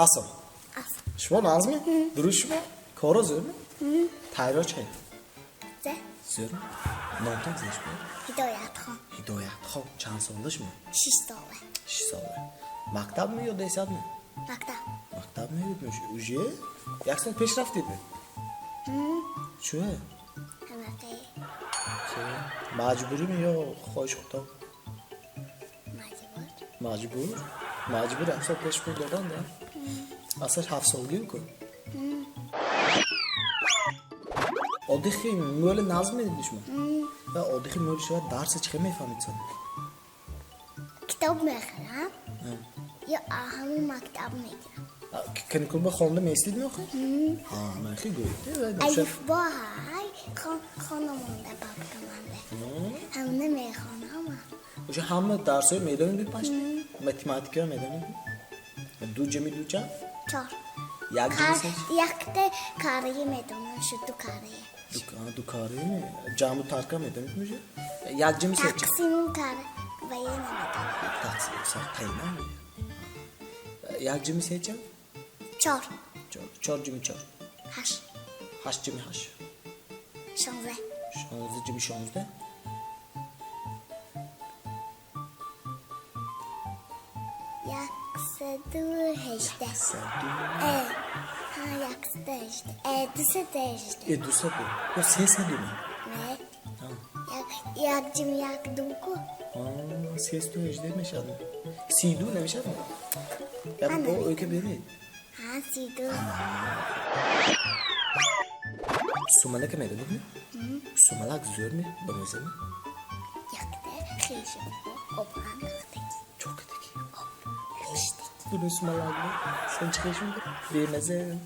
Asıl. شما نظمی؟ دروش شما؟ کارا زور می؟ تایرا چه؟ زور می؟ نامتان زیش می؟ هدایت خان چند سالش می؟ 6 ساله مکتب می یا دیساد می؟ مکتب می دید میشه اوژه؟ یک سال پیش رفتید می؟ چوه؟ مجبوری می یا خواهش خودتا؟ مجبور یک سال پیش می دادن ده؟ اصلا 7 سالگی کن آدیخی مول نظم میدید شما و آدیخی مول شما درس چه میفهمید سن کتاب میخرم یا همون مکتب میگیرم کنکل با خونده میستید میخواه؟ من خیلی گوید الف با های خانمانده بابکمانده همونه میخوانم اوشه همه درس های میدانیم دید پشت؟ متیماتیکی ها میدانیم دو جمی دو چند؟ 4 یک جمی سنچ؟ یک ده کاری میدونم شد دو کاریه دو کاری می؟ جمع و ترکه میدانید میشه؟ یک جمی سنچ؟ تقسیم کاری و یه نمیدونم تقسیم سر تیمه می؟ یک جمی سنچ؟ 4 جمی 4 8 جمی 8 16 جمی 16 218 یا 3 دو می؟ یک جمی یک دوکو 318 میشه 32 نمیشه؟ یا با اوی که برید 32 سوملک میدونید می؟ سوملک زور می؟ بمیزه می؟ یک ده خیشم آب انداختگی چوکتگی دونه سوملک می؟ سن چه خیشم می؟ بیمزه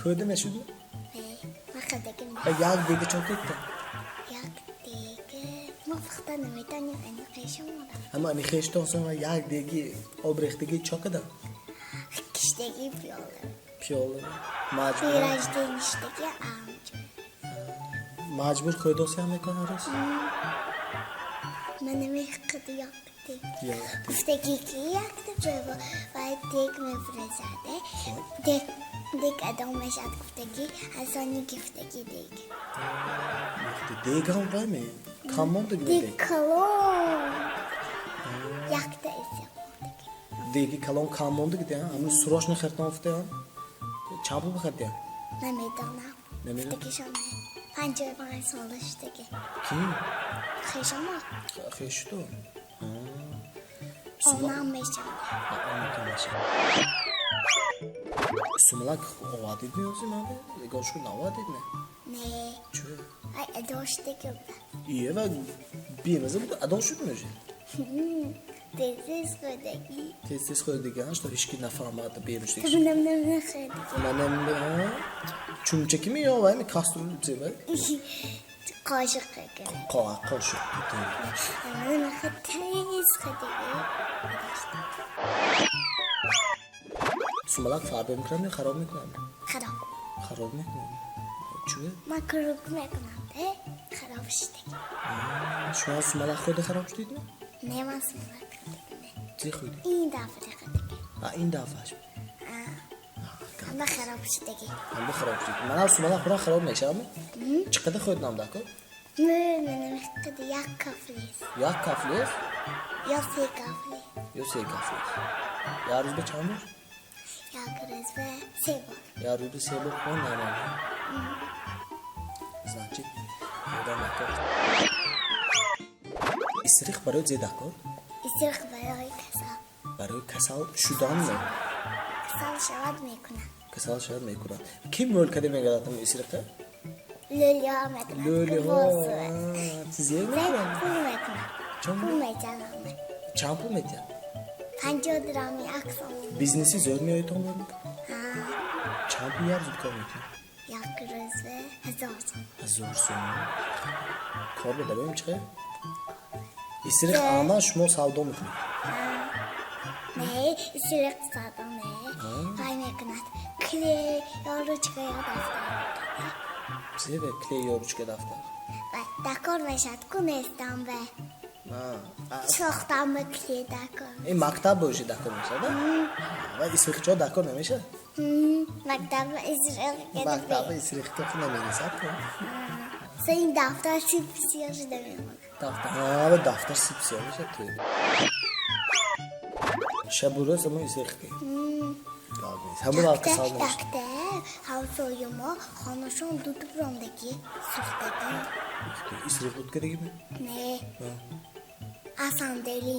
خورده نشده؟ من خدگی می یک دیگه چوکت ده؟ یک دیگه ما فقط نمیتونیم اینو خیشم مورد اما اینی خیش تاستان و یک دیگه آب ریختگی چاکه ده؟ کشتگی پیاله مجبور بیرج دینشتگی آمجو مجبور خوداسی هم میکنه هر روز من نمیخد یکتی یا گفتگی که یکتی برو باید دیگ میفرزده دیگ ادامه شد گفتگی حسانی گفتگی دیگ دیگه هم باید می؟ کمان دیگه دیگ کلون یکتی ایسی دیگه کلان کمان دیگه ده همون سراش نخیرتن افته هم چند بخیرده هم نمیدانم نمیدونم گفتگیشم 55 سالشتگی کی؟ خیشم خیش تو اونم میشم سوملک آوادید میازی مگه؟ گاشو نوادید نه؟ نه چوه؟ ای اداشتگی بود ایه و بیمزه بود ادا شد میشه دیزیز خودگی تیز خود دیگه هنش تا هیچکی نفهمد بیرشتی تبینم خیلی منم چون چکی می یا و این کاستول بزیمه قاشق خیلی قاشق من خیلی تیز خودگی سوملک فربه میکنم یا خراب میکنم؟ خراب میکنم چوه؟ من کروک میکنم ده خراب شدگی شما سوملک خود خراب شدید نه؟ نه من سوملک چی خودی؟ این دفعه خودگی این دفعهش همه خراب شدگی همه خراب شدید من هم سوملک خودم خراب میشم چقدر خود نام دکر؟ نه نمیخواد یک کافلیست یک کافلیست؟ یا 3 کافلی یا 3 کافلیست یا روز به چند بار؟ یک روز به 3 بار یا روز به 3 بار خون نمانه значит خدا نکرد استریخ برای زیده کار؟ استریخ برای کسال شدن نه؟ کسال شود میکنن کی مول کده میگردم استریخه؟ لولی ها میکنن لولی ها چیزیه میکنن؟ پول میکنن پول میکنن چند پول میتین؟ 50 درمی اکسان بیزنسی زود میایی تو مول؟ چند پول یار زود کار میتین؟ یک روز به 1000 سوم کار بده بیم چه؟ استریخ آما شما سودا میکنید؟ نه استریخ سودا نه کاری میکند کلی یاروچکا یا دفتر چیه به کلی یاروچکا دفتر؟ دکار میشد کنستم به ساختم کلی دکار. این مکتب باشه دکور میشه ده؟ و اسریخچه ها دکور نمیشه؟ مکتب اسریخ مکتب اسریخچه خود نمیشه سه این دفتر سیب سیاه شده میمونه. دفتر دفتر سیب سیاه میشه توی شب و روز همون اسریخچه همون آقا سال میشه دکتر همسایه ما خانهشون دو برامدگی سوختگی. اسریخ بود که دیگه نه asandeli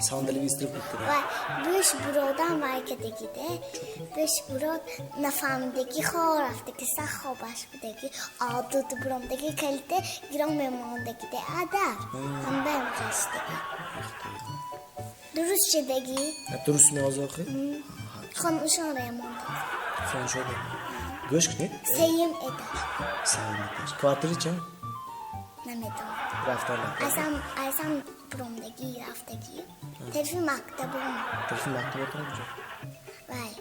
sandalye istirib ketdi. va 5 birodam varkadagida 5 birod nafamdagi xoraftagi saxobashbidagi odud biromdagi kalite girom memondagida adar hamdam qashdagi durustchadagi durustmi hozir xonashon remont xonashon go'sht ne sayim eder kvartiracha namidan raftan asam biromdagi raftagi telefon maktabim o'tiribdi vay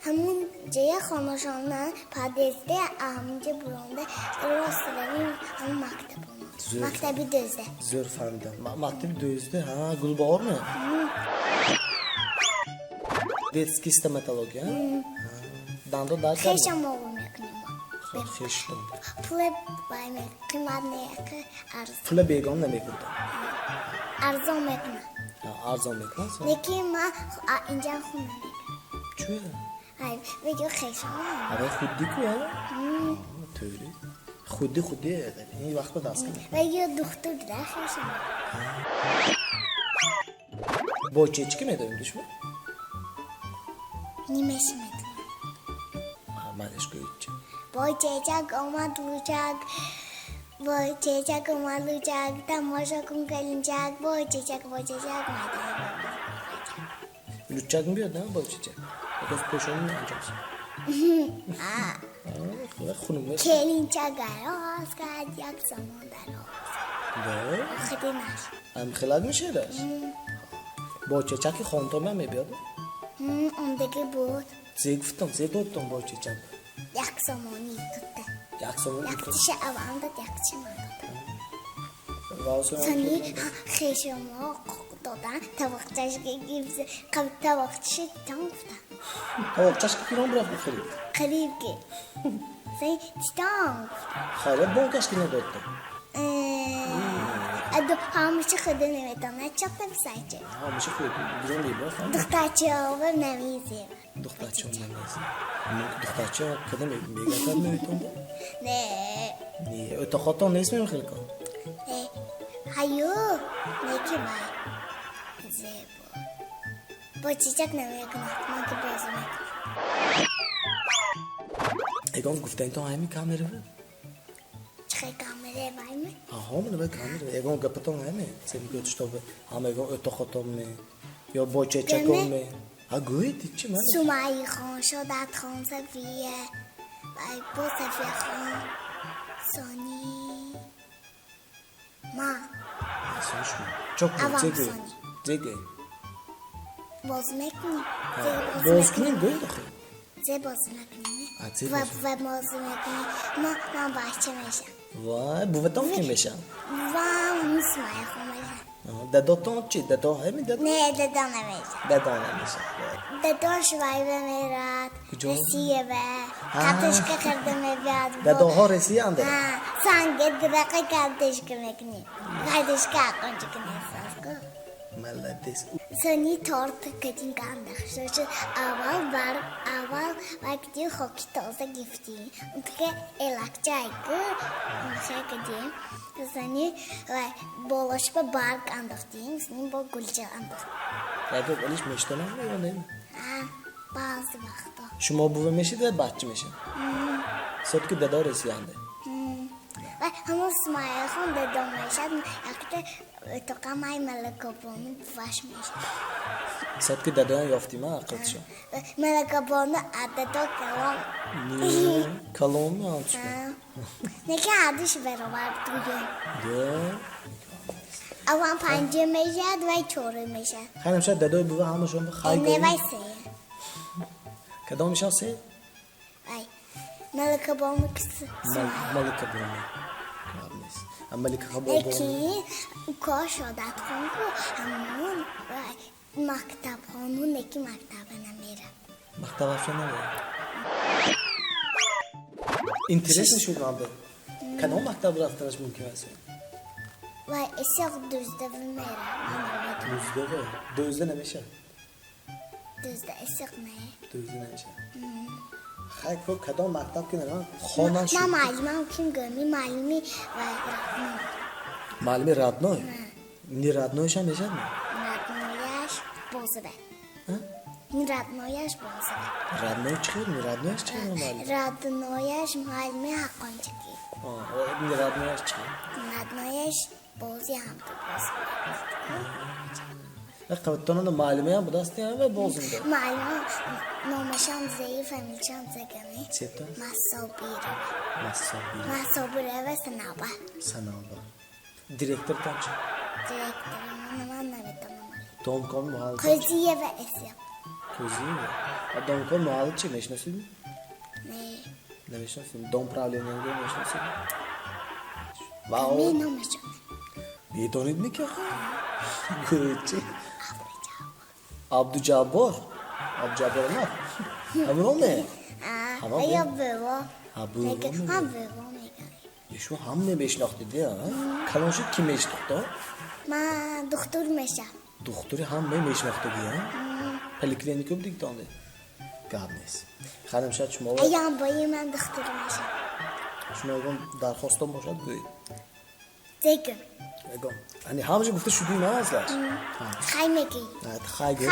همون جای خانه‌شانه پادزده همونجا برونده راستلایی همون مکتب بود مکتبی دزده زور فهمیدم مکتبی دزده ها گلبارمه детский стоматология دندان درد خیشم موقع میکنیم خیشتم پول باید قیمت نیاکه ارزان پول بیگان نمیکنم ارزان میکنم ارزان میکنم نکی ما اینجا خونه میکنم چیه؟ بگو خیشم آره خودی که توری خودی این وقت به دست کنم و یه دختر دیده خیشم با چیچی میدونیم دشمن؟ نیمش میدونم منش گویچ با چیچک آمد لوچک با چیچک اومد لوچک تماشا کن کلینچک با چیچک میدونم لوچک بیاد نه با چیچک اگه پوشونی انجامش خونم کلینچک گراز کرد یک زمان دراز نه خیلی نش ام خلق میشه داشت با چیچک خانتام هم میبیاد اندگی بود زیگفتم با چیچک یک زمانی داده یک زمان یک تیشه اوان داد یک چی من داد سانی خیشم ها دادن طبقچش گیبزه طبقچش تام گفتن طبقچش که پیران برافت خرید خرید که سی تام خیلی بانکش که ندادم ادو همیشه خدا نمیدونم نچاپم سایچه همیشه خود بیرون لیبا فهم دخترچه ها و نمیزه دخترچه هم نمیزه دخترچه خدا میگه نمیتون نه اتخاطا نیست میخیل کن هایو نیکی بای زیبا با چیچک نمیکنم من که بازو میکنم اگه گفته این تو همی کامره بود چه کامره بایم همون به کامره اگه گپتون همی سمی گوش تو هم اگه اتخاطا می یا با چیچک می اگویی چی من سومایی خان شدت خان صفیه بای با صفیه خان سانی ما çok zege باز میکنی باز کنیم گوید آخه زی باز میکنی و باز میکنی من بچه میشم وای بوتام کی میشم و میسمای خون میشم داداتون چی؟ دادا همی دادا؟ نه دادا نمیشم دادا نمیشم دادا شوی بمیرد رسیه به قطش که کرده میبید دادا ها رسیه انده؟ سنگ درقه قطش که میکنی قطش که اقانچه که نیستاز کن ملدیس سنی تارت کدین گندخ شد اول وقتی خوکی تازه گفتی اون که الکچای که خیلی کدیم سنی بالاش با برگ انداختیم سنی با گلچه انداختیم اگه ولیش میشتنم یا نه؟ بعضی وقتا شما بوه میشید یا بچه میشن؟ صد که دادا رسیه انده و همون سمایه خون دادا میشد اکتا تو قمای ملکا بانو بوش میشد صد که دادا یافتیم عقد شد ملکا بانو عددا کلام نه کلام نه همچه نکه عدش برابر دوگه ده اوان پنجه میشد و چوره میشد خیلی شاید دادای بوه همشون به خیلی اینه وی سه کدام میشه سه؟ وی ملکا بانو کسی ملکه بومه ملکه بومه یکی و کاش عادت کن که همون مکتب خانون یکی مکتب نمیره. مکتب افشان نمیره. اینترس نشود من به کدام مکتب رفتنش ممکن است؟ و اسیق دوزده میره. دوزده نمیشه. دوزده اسیق نه. دوزده نمیشه. خیلی خوب کدام مکتب که نه خانه شد. من معلمم کیم گمی معلمی و رادنو. معلمی رادنوی؟ نی رادنویش هم میشه نه؟ رادنویش بازه به. این رادنویش بازه به. رادنوی چیه؟ نی رادنویش چیه معلم؟ رادنویش معلمی حقانچگی. نی رادنویش چیه؟ رادنویش بازی هم تو بازه به. قبطانان معلمی هم بدستی هم و بازنده. معلم نامشان ضعیف همیشان زگمی. چه تو؟ مسابیره. مسابیره و سنابه. سنابه. دیرکتر تا چه؟ دیرکتر من نمیتونم. دامکان محل. قضیه و اسیاب. قضیه؟ دامکان محل چی میشناسید؟ نه. نمیشناسید. دام پراولین نمیگه میشناسید؟ کمی نامشان. میدونید میگه چی؟ عبدالجبار نه همون نه یا بوا ابو میگه هم بوا میگه شما هم نمیشناختید یا کلانشو کی میشناخته؟ من دکتر میشم دکتری هم نمیشناختید یا پلیکلینیکو دیگه دانده گاب نیست خانم شاید شما ایام بایی من دکتر میشم شما اگه درخواستم باشد گویید دیگه اگه یعنی همه گفته شدی نه اصلا خیلی میگی خیلی